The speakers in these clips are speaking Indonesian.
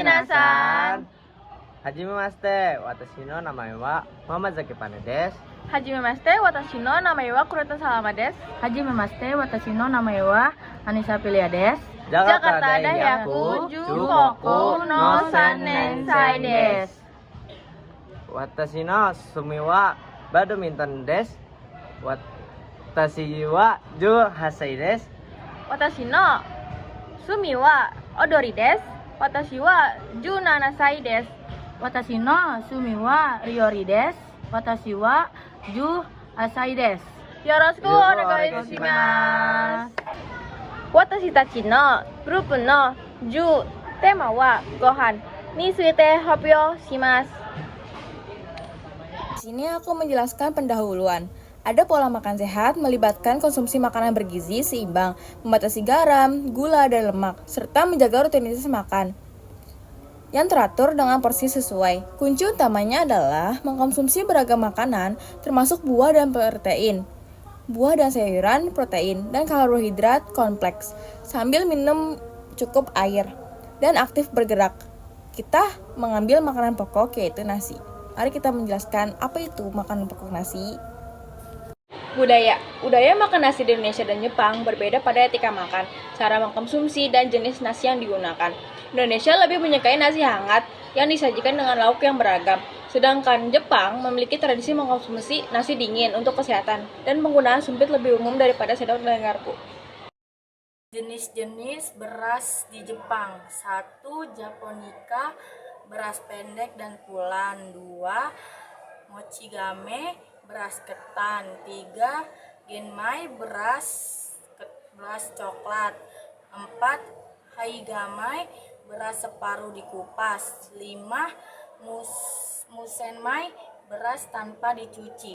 minasan. Hajime mashite, watashi no namae wa Mamazaki Pane desu. Hajime mashite, watashi no namae wa Kurota Salama desu. Hajime mashite, watashi no namae wa Anissa Pilia desu. Jakarta Daihaku Jukoku no Sanensai desu. Watashi no sumi wa badminton desu. Watashi wa ju hasai desu. Watashi no sumi wa odori desu. Watashi wa ju nanasai desu. Watashi no sumi wa ryori desu. Watashi wa ju asai desu. Yoroshiku onegai shimasu. Watashi tachi no grupu no ju tema wa gohan ni suite hopyo shimasu. Di sini aku menjelaskan pendahuluan. Ada pola makan sehat melibatkan konsumsi makanan bergizi seimbang, membatasi garam, gula, dan lemak, serta menjaga rutinitas makan yang teratur dengan porsi sesuai. Kunci utamanya adalah mengkonsumsi beragam makanan, termasuk buah dan protein. Buah dan sayuran, protein, dan karbohidrat kompleks, sambil minum cukup air, dan aktif bergerak. Kita mengambil makanan pokok yaitu nasi. Mari kita menjelaskan apa itu makanan pokok nasi. Budaya makan nasi di Indonesia dan Jepang berbeda pada etika makan, cara mengkonsumsi, dan jenis nasi yang digunakan. Indonesia lebih menyukai nasi hangat yang disajikan dengan lauk yang beragam, sedangkan Jepang memiliki tradisi mengkonsumsi nasi dingin untuk kesehatan dan penggunaan sumpit lebih umum daripada sendok dan garpu. Jenis-jenis beras di Jepang. 1. Japonica, beras pendek dan pulan. 2. Mochigame, beras ketan. 3. Genmai, beras coklat. 4. Haigamai, beras separuh dikupas. 5. Musenmai, beras tanpa dicuci.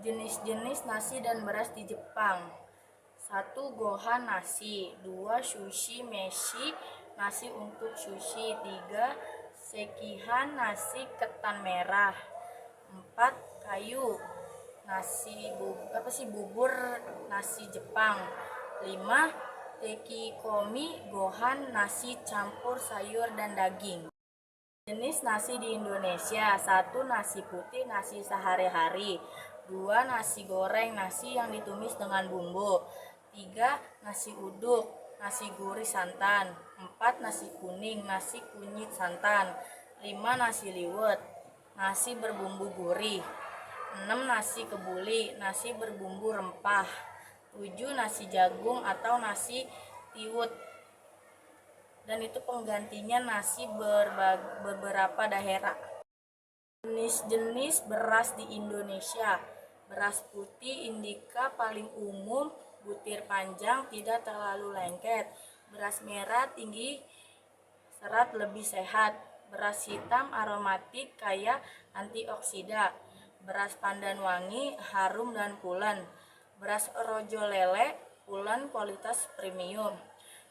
Jenis-jenis nasi dan beras di Jepang. 1. Gohan nasi. 2. Sushi meshi, nasi untuk sushi. 3. Sekihan, nasi ketan merah. 4. Kayu, bubur nasi Jepang. 5. Tekikomi, gohan nasi campur sayur dan daging. Jenis nasi di Indonesia. 1. Nasi putih, nasi sehari-hari. 2. Nasi goreng, nasi yang ditumis dengan bumbu. 3. Nasi uduk, nasi gurih santan. 4. Nasi kuning, nasi kunyit santan. 5. Nasi liwet, nasi berbumbu gurih. 6. Nasi kebuli, nasi berbumbu rempah. 7. Nasi jagung atau nasi tiwut, dan itu penggantinya nasi beberapa daerah. Jenis-jenis beras di Indonesia. Beras putih Indika paling umum, butir panjang, tidak terlalu lengket. Beras merah tinggi serat, lebih sehat. Beras hitam aromatik, kaya antioksida. Beras pandan wangi, harum dan pulen. Beras rojo lele, pulen kualitas premium.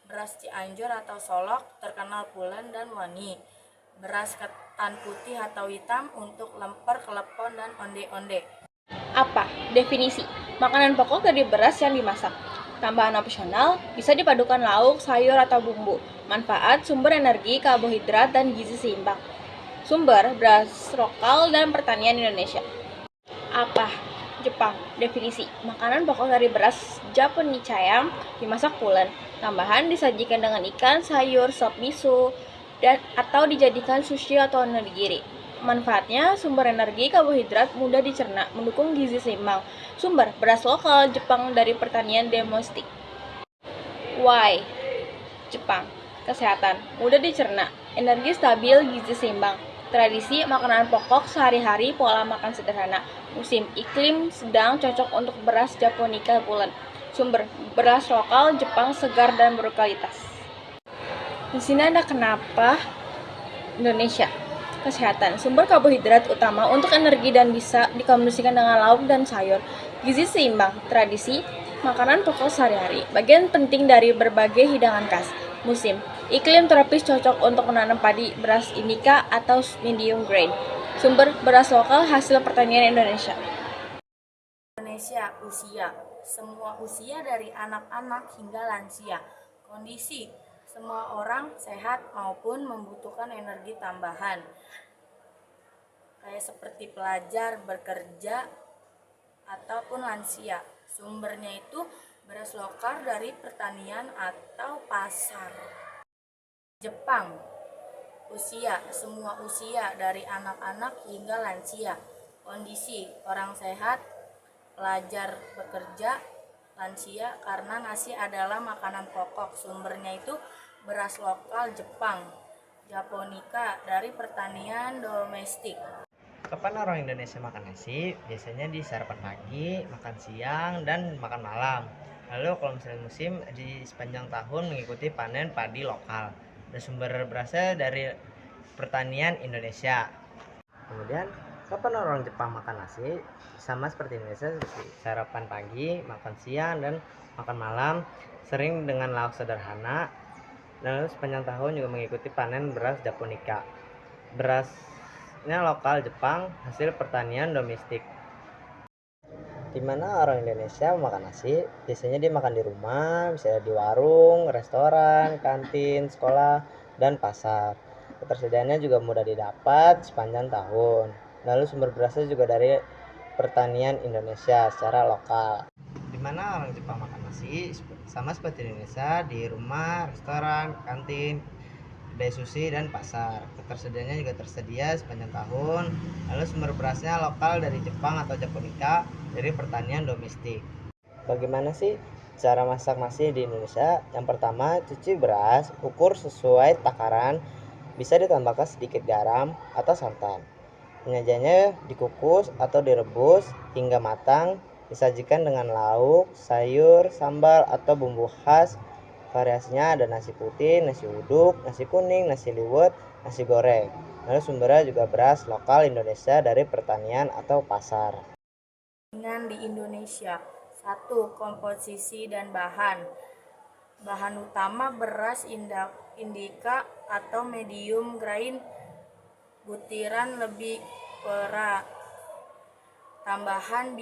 Beras Cianjur atau Solok, terkenal pulen dan wangi. Beras ketan putih atau hitam untuk lemper, klepon, dan onde-onde. Apa? Definisi. Makanan pokok dari beras yang dimasak. Tambahan opsional, bisa dipadukan lauk, sayur, atau bumbu. Manfaat, sumber energi, karbohidrat, dan gizi seimbang. Sumber, beras lokal dan pertanian Indonesia. Apa? Jepang. Definisi. Makanan pokok dari beras Japonichayam dimasak pulen. Tambahan, disajikan dengan ikan, sayur, sop miso, atau dijadikan sushi atau onigiri. Manfaatnya, sumber energi, karbohidrat, mudah dicerna, mendukung gizi seimbang. Sumber, beras lokal Jepang dari pertanian domestik. Why? Jepang. Kesehatan, mudah dicerna, energi stabil, gizi seimbang. Tradisi, makanan pokok sehari-hari, pola makan sederhana. Musim, iklim sedang, cocok untuk beras Japonica pulen. Sumber, beras lokal Jepang, segar dan berkualitas. Di sini ada kenapa Indonesia. Kesehatan, sumber karbohidrat utama untuk energi dan bisa dikombinasikan dengan lauk dan sayur. Gizi seimbang, tradisi, makanan pokok sehari-hari, bagian penting dari berbagai hidangan khas. Musim, iklim tropis cocok untuk menanam padi, beras Indika atau medium grain. Sumber, beras lokal hasil pertanian Indonesia. Indonesia, usia. Semua usia dari anak-anak hingga lansia. Kondisi, Semua orang sehat maupun membutuhkan energi tambahan, kayak seperti pelajar, bekerja, ataupun lansia. Sumbernya itu beras lokal dari pertanian atau pasar. Jepang, usia, semua usia dari anak-anak hingga lansia. Kondisi, orang sehat, pelajar, bekerja, lansia, karena nasi adalah makanan pokok. Sumbernya itu beras lokal Jepang, Japonica dari pertanian domestik. Kapan orang Indonesia makan nasi? Biasanya di sarapan pagi, makan siang, dan makan malam. Lalu kalau misalnya musim, di sepanjang tahun mengikuti panen padi lokal. Dan sumber berasnya dari pertanian Indonesia. Kemudian, kapan orang Jepang makan nasi? Sama seperti Indonesia, seperti sarapan pagi, makan siang, dan makan malam. Sering dengan lauk sederhana. Lalu sepanjang tahun juga mengikuti panen beras Japonica. Berasnya lokal Jepang, hasil pertanian domestik. Di mana orang Indonesia makan nasi? Biasanya dia makan di rumah, bisa di warung, restoran, kantin, sekolah, dan pasar. Ketersediaannya juga mudah didapat sepanjang tahun. Lalu sumber berasnya juga dari pertanian Indonesia secara lokal. Di mana orang Jepang makan nasi? Sama seperti Indonesia, di rumah, restoran, kantin, kedai sushi, dan pasar. Ketersediaannya juga tersedia sepanjang tahun. Lalu sumber berasnya lokal dari Jepang atau Japonica dari pertanian domestik. Bagaimana sih cara masak nasi di Indonesia? Yang pertama, cuci beras, ukur sesuai takaran, bisa ditambahkan sedikit garam atau santan. Penyajiannya dikukus atau direbus hingga matang, disajikan dengan lauk, sayur, sambal, atau bumbu khas. Variasinya ada nasi putih, nasi uduk, nasi kuning, nasi liwet, nasi goreng. Lalu sumbernya juga beras lokal Indonesia dari pertanian atau pasar. Dengan di Indonesia, 1. Komposisi dan bahan. Bahan utama beras indika atau medium grain, butiran lebih perak. Tambahan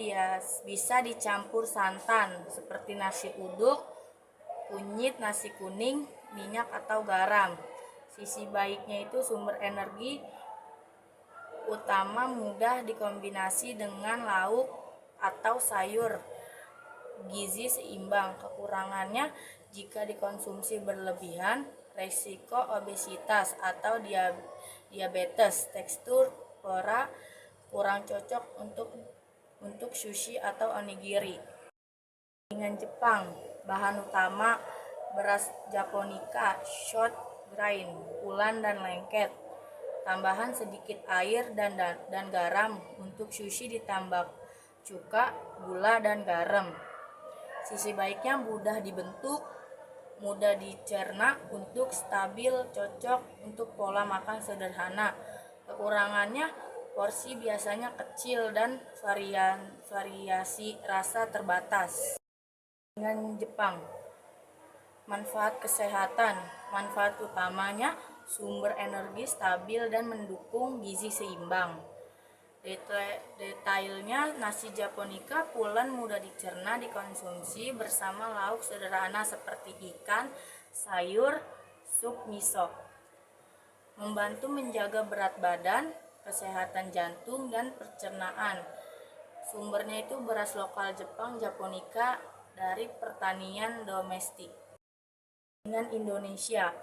bisa dicampur santan seperti nasi uduk, kunyit, nasi kuning, minyak atau garam. Sisi baiknya itu sumber energi utama mudah dikombinasi dengan lauk atau sayur, gizi seimbang. Kekurangannya jika dikonsumsi berlebihan, resiko obesitas atau diabetes. Tekstur perak kurang cocok untuk sushi atau onigiri. Dengan Jepang, bahan utama beras Japonica, short grain, ulan dan lengket. Tambahan sedikit air dan garam. Untuk sushi ditambah cuka, gula, dan garam. Sisi baiknya mudah dibentuk, mudah dicerna, untuk stabil, cocok untuk pola makan sederhana. Kekurangannya porsi biasanya kecil dan variasi rasa terbatas. Dengan Jepang, manfaat kesehatan. Manfaat utamanya sumber energi stabil dan mendukung gizi seimbang. Detailnya, nasi Japonica pulen mudah dicerna, dikonsumsi bersama lauk sederhana seperti ikan, sayur, sup miso. Membantu menjaga berat badan, kesehatan jantung, dan pencernaan. Sumbernya itu beras lokal Jepang, Japonica dari pertanian domestik. Dengan Indonesia,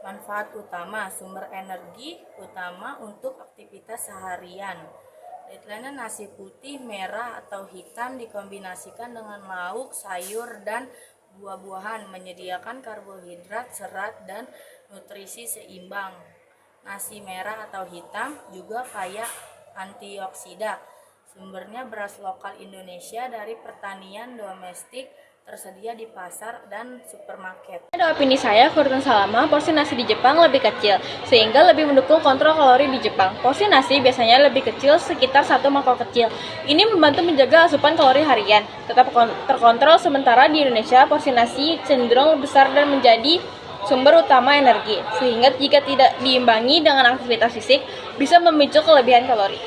manfaat utama, sumber energi utama untuk aktivitas seharian. Detailnya nasi putih, merah, atau hitam dikombinasikan dengan lauk, sayur, dan buah-buahan, menyediakan karbohidrat, serat, dan nutrisi seimbang. Nasi merah atau hitam juga kaya antioksida. Sumbernya beras lokal Indonesia dari pertanian domestik, tersedia di pasar dan supermarket. Ada opini saya, Kurten Salama, porsi nasi di Jepang lebih kecil, sehingga lebih mendukung kontrol kalori di Jepang. Porsi nasi biasanya lebih kecil, sekitar 1 mangkok kecil. Ini membantu menjaga asupan kalori harian, tetap terkontrol, sementara di Indonesia porsi nasi cenderung besar dan menjadi sumber utama energi, sehingga jika tidak diimbangi dengan aktivitas fisik, bisa memicu kelebihan kalori.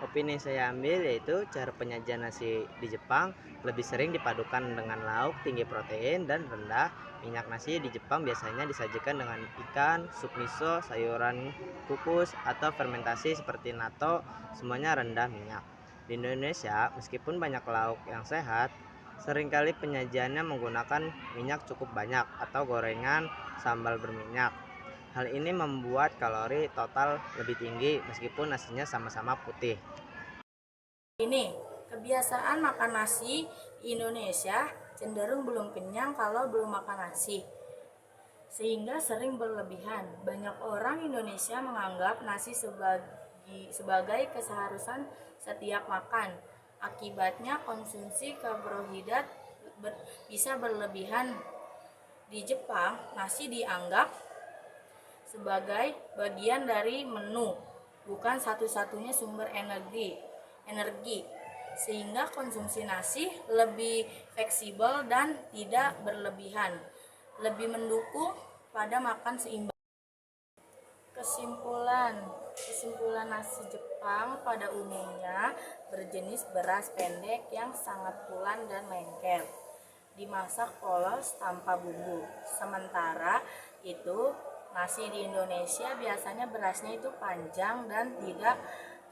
Opini saya ambil yaitu cara penyajian nasi di Jepang lebih sering dipadukan dengan lauk tinggi protein dan rendah Minyak nasi di Jepang biasanya disajikan dengan ikan, sup miso, sayuran kukus, atau fermentasi seperti natto, semuanya rendah minyak. Di Indonesia, meskipun banyak lauk yang sehat, seringkali penyajiannya menggunakan minyak cukup banyak atau gorengan sambal berminyak. Hal ini membuat kalori total lebih tinggi meskipun nasinya sama-sama putih. Ini, kebiasaan makan nasi Indonesia cenderung belum kenyang kalau belum makan nasi, sehingga sering berlebihan. Banyak orang Indonesia menganggap nasi sebagai keseharusan setiap makan. Akibatnya konsumsi karbohidrat bisa berlebihan. Di Jepang, nasi dianggap sebagai bagian dari menu, bukan satu-satunya sumber energi, sehingga konsumsi nasi lebih fleksibel dan tidak berlebihan, lebih mendukung pada makan seimbang. Kesimpulan nasi Jepang pada umumnya berjenis beras pendek yang sangat pulan dan lengket, dimasak polos tanpa bumbu. Sementara itu, nasi di Indonesia biasanya berasnya itu panjang dan tidak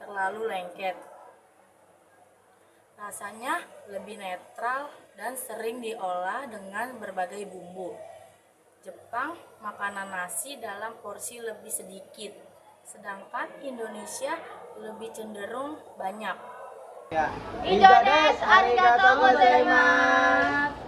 terlalu lengket. Rasanya lebih netral dan sering diolah dengan berbagai bumbu. Jepang makanan nasi dalam porsi lebih sedikit, sedangkan Indonesia lebih cenderung banyak. Arigatou gozaimasu.